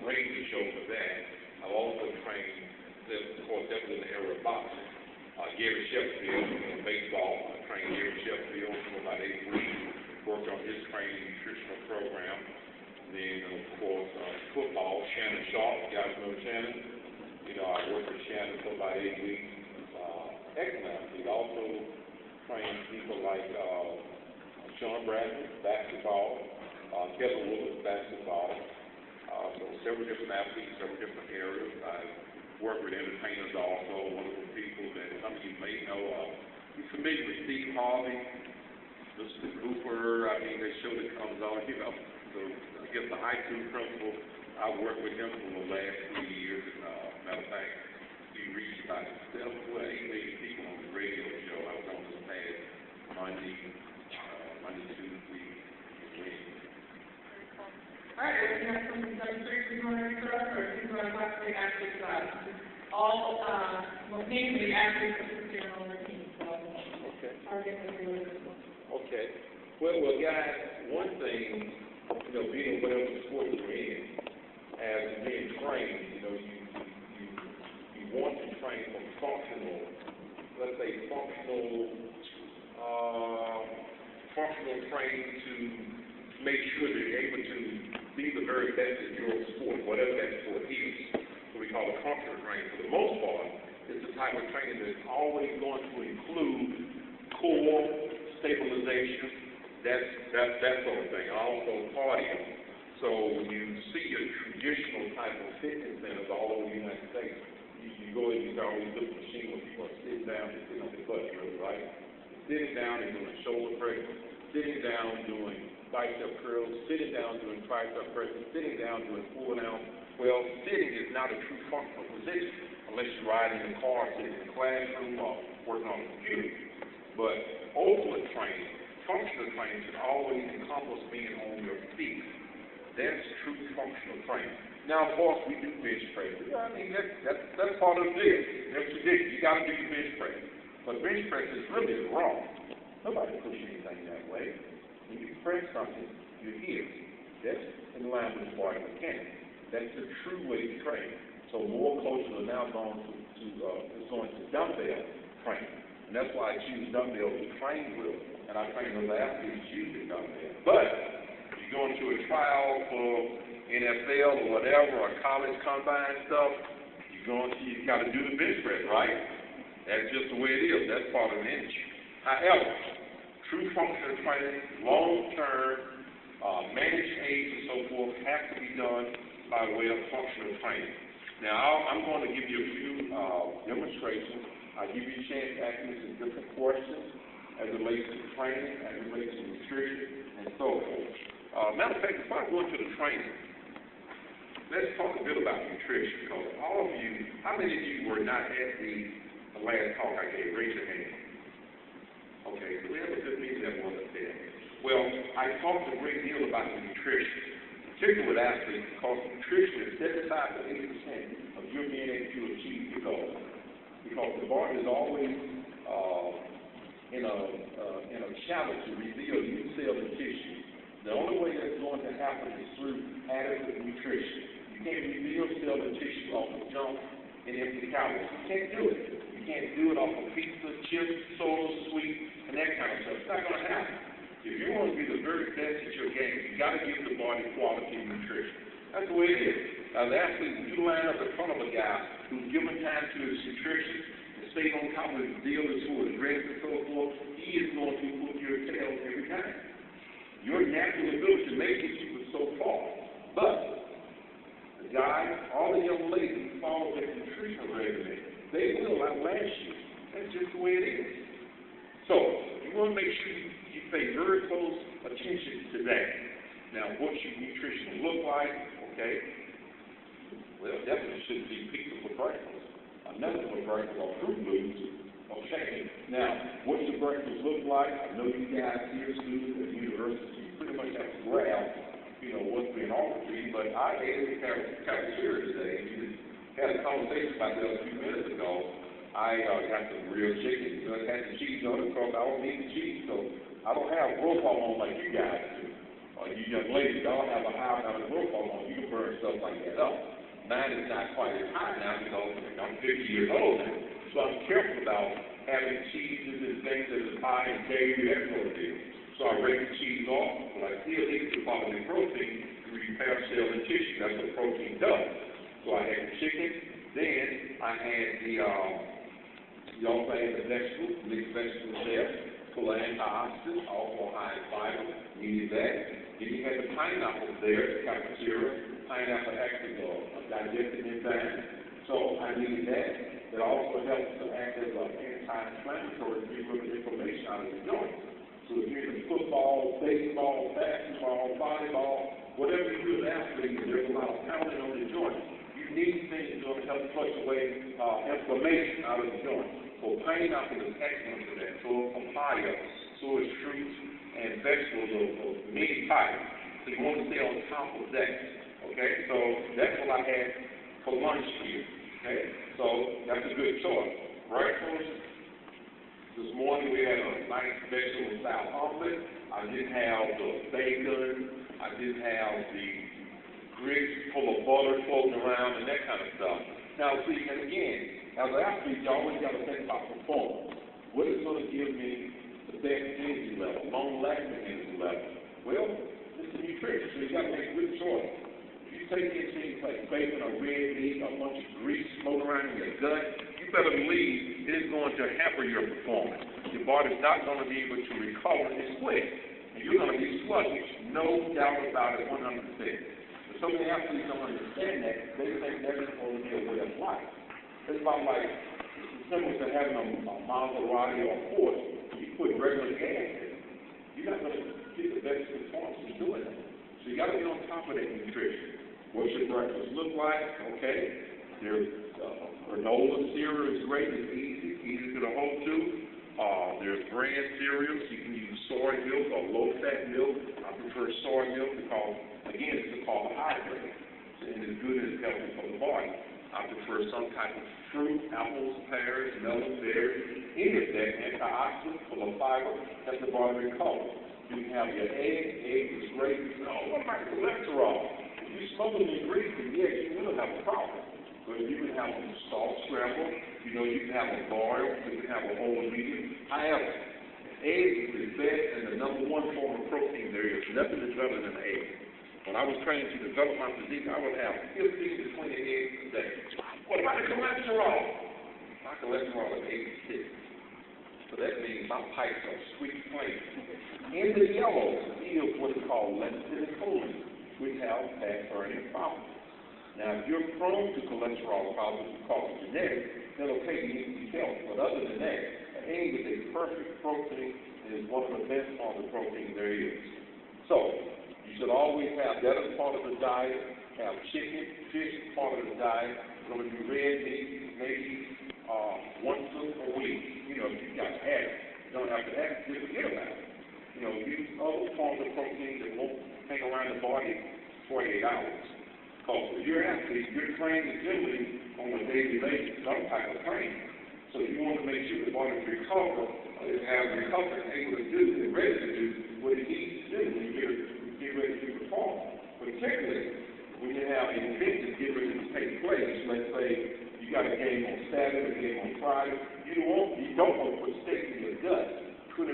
Ranger show for that. I've also trained, of course, that was in the area of boxing. Gary Sheffield, baseball. I trained Gary Sheffield for about 8 weeks. Worked on his training nutritional program. Then, of course, football. Shannon Sharp, you guys know Shannon. You know, I worked with Shannon for about 8 weeks. Excellent. He also trained people like Sean Bradley, basketball. Kevin Willis, basketball. So several different athletes, several different areas. I work with entertainers also, wonderful people that some of you may know. You're familiar with Steve Harvey, Mr. Cooper. I mean, that show that comes on, you know. So I guess the IQ principal, I've worked with him for the last 3 years. Matter of fact, he reached about 7 or 8 million people on the radio show. I was on this past Monday, Tuesday, Wednesday. All right, well, we have some demonstrations on our truck, or things on possibly athletes, all, mainly athletes assisted on their team, so. Okay. I'll get them to this one. Okay. Well, guys, one thing, you know, being whatever sport you're in, as being trained, you know, you want to train from functional, let's say functional training to make sure that you're able to be the very best in your sport, whatever that sport is. So we call it functional training. For the most part, it's the type of training that's always going to include core stabilization, that sort of thing. Also cardio. So when you see a traditional type of fitness centers all over the United States, you go and you can always look at the machine where people are sitting down and sitting on their butt, really, right? Sitting down and doing shoulder presses, sitting down doing bicep curls, sitting down doing tricep presses, sitting down doing pull down. Well, sitting is not a true functional position unless you're riding in a car, sitting in the classroom, or working on a computer. But ultimate training, functional training should always encompass being on your feet. That's true functional training. Now, of course, we do bench press. I mean, that's part of the deal. That's the deal. You got to do your bench press. But bench press is really wrong. Nobody pushes anything that way. When you press something, you're here. That's in line with body mechanics. That's the true way to train. So more coaches are now going to dumbbell training. And that's why I choose dumbbells to train with. And I train those athletes using dumbbells. But if you go into a trial for NFL or whatever, or college combine stuff, you got to do the bench press, right? That's just the way it is. That's part of the industry. However, true functional training, long-term, managed aids and so forth, have to be done by way of functional training. Now, I'm going to give you a few demonstrations. I'll give you a chance to ask me some different questions as it relates to training, as it relates to nutrition, and so forth. Matter of fact, before I go into the training, let's talk a bit about nutrition, because all of you, how many of you were not at the last talk I gave? Raise your hand. Okay, so we have a good meeting that wasn't there. Well, I talked a great deal about the nutrition, particularly with athletes, because nutrition is 75 to 80% of your being able to achieve your goal. Because the body is always in a challenge to reveal new cells and tissue. The only way that's going to happen is through adequate nutrition. You can't reveal cells and tissue off of junk and empty calories. You can't do it. You can't do it off of pizza, chips, soda, sweet, and that kind of stuff. It's not going to happen. If you want to be the very best at your game, you got to give the body quality nutrition. That's the way it is. As an athlete, when you line up in front of a guy who's given time to his nutrition and stays on top of his deal as far as rest and so forth, he is going to put your tail every time. Your natural ability may get you so far, but the guys, all the young ladies who follow that nutritional regimen, they will outlast you. That's just the way it is. So you want to make sure you pay very close attention to that. Now, what should nutrition look like? Okay. Well, definitely shouldn't be pizza for breakfast. Nothing for breakfast or fruit foods. Okay. Now, what should breakfast look like? I know you guys here, students at the university, you pretty much have to grab, what's being offered to you. But I ate at the cafeteria today, and we had a conversation about that a few minutes ago. I got some real chicken. It had the cheese on it, because I don't eat the cheese, so I don't have growth hormone like you guys do. You young ladies, y'all have a high amount of growth hormone, you can burn stuff like that up. Mine is not quite as high now because I'm 50 years old now. So I'm careful about having cheeses and things that are high in dairy, that sort of thing. So I break the cheese off, but I still need the quality protein to repair cells and tissue. That's what protein does. So I had the chicken, then I had you also had the vegetables, mixed vegetables there, full of antioxidants, also high in fiber, needed that. Then you had the pineapple there, the cafeteria. Pineapple actually digestive enzyme, so I needed that. It also helps to act as an anti-inflammatory to get rid of inflammation out of the joints. So if you're in football, baseball, basketball, volleyball, whatever you do as athletes, there's a lot of pounding on the joints. You need things to help flush away inflammation out of the joints. So pineapple is excellent for that. So is papaya, so is fruits and vegetables of many types. So you want to stay on top of that. Okay, so that's what I had for lunch here. Okay, so that's a good choice. Breakfast, this morning we had a nice vegetable style omelet. I didn't have the bacon. I didn't have the grits full of butter floating around and that kind of stuff. Now, see, and again, as an athlete, you always got to think about performance. What is going to give me the best energy level, long-lasting energy level? Well, it's the nutrition, so you got to make good choices. You take in things like bacon or red meat, a bunch of grease floating around in your gut, you better believe it is going to hamper your performance. Your body's not going to be able to recover this quick. And you're going to be sluggish, no doubt about it, 100%. But so many athletes don't understand that. They think that's going to be a way of life. It's about like, it's similar to having a Maserati or a Porsche. You put regular gas in it. You're not going to get the best performance from doing that. So you got to be on top of that nutrition. What's your breakfast look like? Okay. There's granola cereal is great. It's easy to get a hold to. There's bran cereals. You can use soy milk or low-fat milk. I prefer soy milk because, again, it's a carbohydrate. And it's good and it's healthy for the body. I prefer some type of fruit, apples, pears, melons, berries, any of that, antioxidants, full of fiber, that's the body recovers. You can have your eggs is great. Oh, what about cholesterol? If you smoke them in grease, then yes, you will have a problem. But you can have them salt scrambled, you can have them boiled, you can have them whole medium. However, eggs is the best and the number one form of protein there is. Nothing is better than an egg. When I was training to develop my physique, I would have 15 to 20 eggs a day. What about the cholesterol? My cholesterol is 86. So that means my pipes are sweet flame. In the yellow is what's called lecithin and choline, which have fat-burning properties. Now, if you're prone to cholesterol problems because of genetics, then okay, you need to be careful. But other than that, an egg is a perfect protein and is one of the best forms of protein there is. So, you should always have that as part of the diet. Have chicken, fish as part of the diet. It's going to be red meat, maybe once a week. If you got to have it. You don't have to have it, just forget about it. Use other forms of protein that won't hang around the body 48 hours. Because if you're an athlete, you're training generally on a daily basis, some type of training. So you want to make sure the body recover, have recovered, able to do, and ready to do